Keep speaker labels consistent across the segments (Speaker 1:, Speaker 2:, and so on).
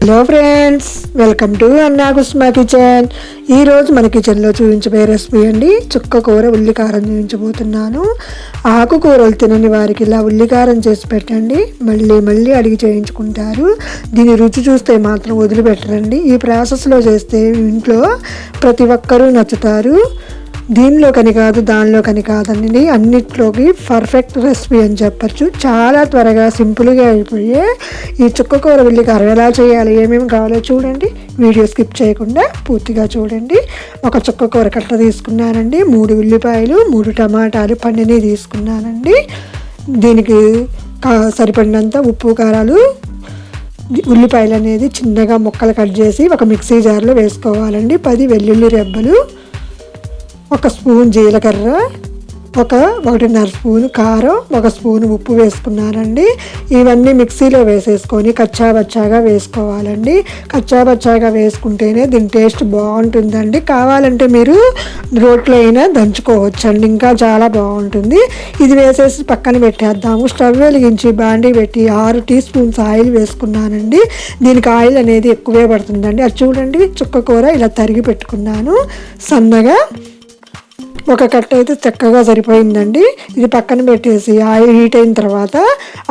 Speaker 1: Hello friends, welcome to kusuma kitchen. ఈరోజు మన కిచెన్లో చూపించబోయే రెసిపీ అండి చుక్క కూర ఉల్లికారం చూపించబోతున్నాను. ఆకుకూరలు తినని వారికి ఇలా ఉల్లికారం చేసి పెట్టండి, మళ్ళీ మళ్ళీ అడిగి చేయించుకుంటారు. దీని రుచి చూస్తే మాత్రం వదిలిపెట్టరండి. ఈ ప్రాసెస్లో చేస్తే ఇంట్లో ప్రతి ఒక్కరూ నచ్చుతారు. దీనిలో కని కాదు, దానిలో కని కాదండి, అన్నిట్లోకి పర్ఫెక్ట్ రెసిపీ అని చెప్పచ్చు. చాలా త్వరగా సింపుల్గా అయిపోయే ఈ చుక్క కూర ఉల్లికారం ఎలా చేయాలి, ఏమేమి కావాలో చూడండి. వీడియో స్కిప్ చేయకుండా పూర్తిగా చూడండి. ఒక చుక్క కూర కట్ట తీసుకున్నానండి, 3 ఉల్లిపాయలు, 3 టమాటాలు పండిని తీసుకున్నానండి. దీనికి సరిపడినంత ఉప్పు కారాలు, ఉల్లిపాయలు అనేది చిన్నగా ముక్కలు కట్ చేసి ఒక మిక్సీ జార్లో వేసుకోవాలండి. 10 వెల్లుల్లి రెబ్బలు, 1 స్పూన్ జీలకర్ర, 1.5 స్పూన్ కారం, 1 స్పూన్ ఉప్పు వేసుకున్నానండి. ఇవన్నీ మిక్సీలో వేసేసుకొని కచ్చాబచ్చాగా వేసుకోవాలండి. కచ్చాబచ్చాగా వేసుకుంటేనే దీని టేస్ట్ బాగుంటుందండి. కావాలంటే మీరు రోట్లో అయినా దంచుకోవచ్చండి, ఇంకా చాలా బాగుంటుంది. ఇది వేసేసి పక్కన పెట్టేద్దాము. స్టవ్ వెలిగించి బాండీ పెట్టి 6 టీ స్పూన్స్ ఆయిల్ వేసుకున్నానండి. దీనికి ఆయిల్ అనేది ఎక్కువే పడుతుందండి. అది చూడండి, చుక్క కూర ఇలా తరిగి పెట్టుకున్నాను సన్నగా. ఒక కట్ట అయితే చక్కగా సరిపోయిందండి. ఇది పక్కన పెట్టేసి ఆయిల్ హీట్ అయిన తర్వాత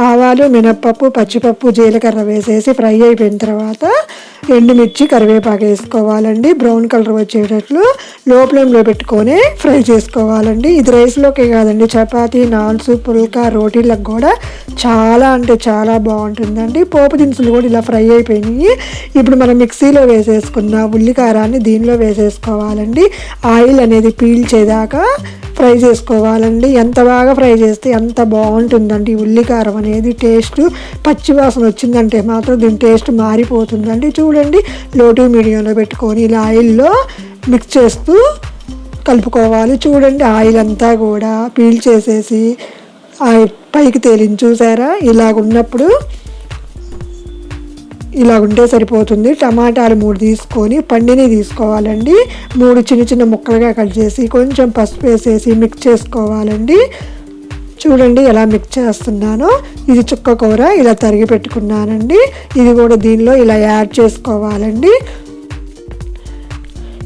Speaker 1: ఆవాలు, మినప్పప్పు, పచ్చిపప్పు, జీలకర్ర వేసేసి ఫ్రై అయిపోయిన తర్వాత ఎండుమిర్చి, కరివేపాకు వేసుకోవాలండి. బ్రౌన్ కలర్ వచ్చేటట్లు లో ఫ్లేమ్లో పెట్టుకొని ఫ్రై చేసుకోవాలండి. ఇది రైస్లోకే కాదండి, చపాతీ, నాన్స్, పుల్కా, రోటీలకు కూడా చాలా అంటే చాలా బాగుంటుందండి. పోపు దినుసులు కూడా ఇలా ఫ్రై అయిపోయినాయి. ఇప్పుడు మనం మిక్సీలో వేసేసుకున్న ఉల్లికారాన్ని దీనిలో వేసేసుకోవాలండి. ఆయిల్ అనేది పీల్చేదాకా ఫ్రై చేసుకోవాలండి. ఎంత బాగా ఫ్రై చేస్తే అంత బాగుంటుందండి. ఉల్లికారం అనేది టేస్ట్ పచ్చివాసన వచ్చిందంటే మాత్రం దీని టేస్ట్ మారిపోతుందండి. చూడండి, లో టు మీడియంలో పెట్టుకొని ఇలా ఆయిల్లో మిక్స్ చేస్తూ కలుపుకోవాలి. చూడండి, ఆయిల్ అంతా కూడా పీల్చేసేసి పైకి తేలింది చూసారా. ఇలాగుంటే సరిపోతుంది. టమాటాలు 3 తీసుకొని పండిని తీసుకోవాలండి. 3 చిన్న చిన్న ముక్కలుగా కట్ చేసి కొంచెం పసుపు వేసేసి మిక్స్ చేసుకోవాలండి. చూడండి ఎలా మిక్స్ చేస్తున్నానో. ఇది చుక్క కూర ఇలా తరిగి పెట్టుకున్నానండి. ఇది కూడా దీనిలో ఇలా యాడ్ చేసుకోవాలండి.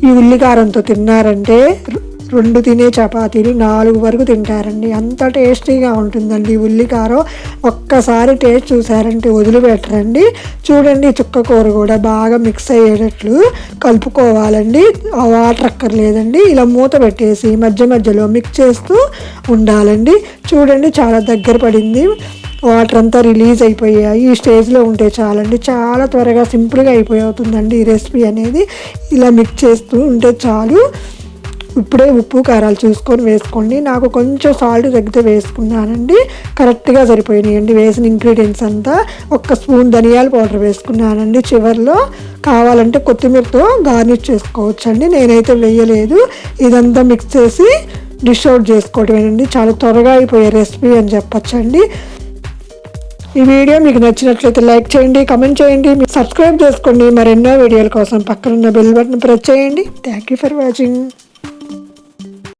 Speaker 1: ఈ ఉల్లికారంతో తిన్నారంటే 2 తినే చపాతీలు 4 వరకు తింటారండి. అంత టేస్టీగా ఉంటుందండి ఉల్లికారం. ఒక్కసారి టేస్ట్ చూసారంటే వదిలిపెట్టరండి. చూడండి, చుక్క కూర కూడా బాగా మిక్స్ అయ్యేటట్లు కలుపుకోవాలండి. వాటర్ అక్కర్లేదండి. ఇలా మూత పెట్టేసి మధ్య మధ్యలో మిక్స్ చేస్తూ ఉండాలండి. చూడండి, చాలా దగ్గర పడింది. వాటర్ అంతా రిలీజ్ అయిపోయాయి. ఈ స్టేజ్లో ఉంటే చాలండి. చాలా త్వరగా సింపుల్గా అయిపోతుందండి ఈ రెసిపీ అనేది. ఇలా మిక్స్ చేస్తూ ఉంటే చాలు. ఇప్పుడే ఉప్పు కారాలు చూసుకొని వేసుకోండి. నాకు కొంచెం సాల్ట్ తగ్గితే వేసుకున్నానండి. కరెక్ట్గా సరిపోయినాయండి వేసిన ఇంగ్రీడియంట్స్ అంతా. 1 స్పూన్ ధనియాల పౌడర్ వేసుకున్నానండి. చివరిలో కావాలంటే కొత్తిమీరతో గార్నిష్ చేసుకోవచ్చండి. నేనైతే వేయలేదు. ఇదంతా మిక్స్ చేసి డిష్ అవుట్ చేసుకోవటమేనండి. చాలా త్వరగా అయిపోయే రెసిపీ అని చెప్పచ్చండి. ఈ వీడియో మీకు నచ్చినట్లయితే లైక్ చేయండి, కమెంట్ చేయండి, సబ్స్క్రైబ్ చేసుకోండి. మరెన్నో వీడియోల కోసం పక్కనున్న బెల్ బటన్ ప్రెస్ చేయండి. Thank you for watching.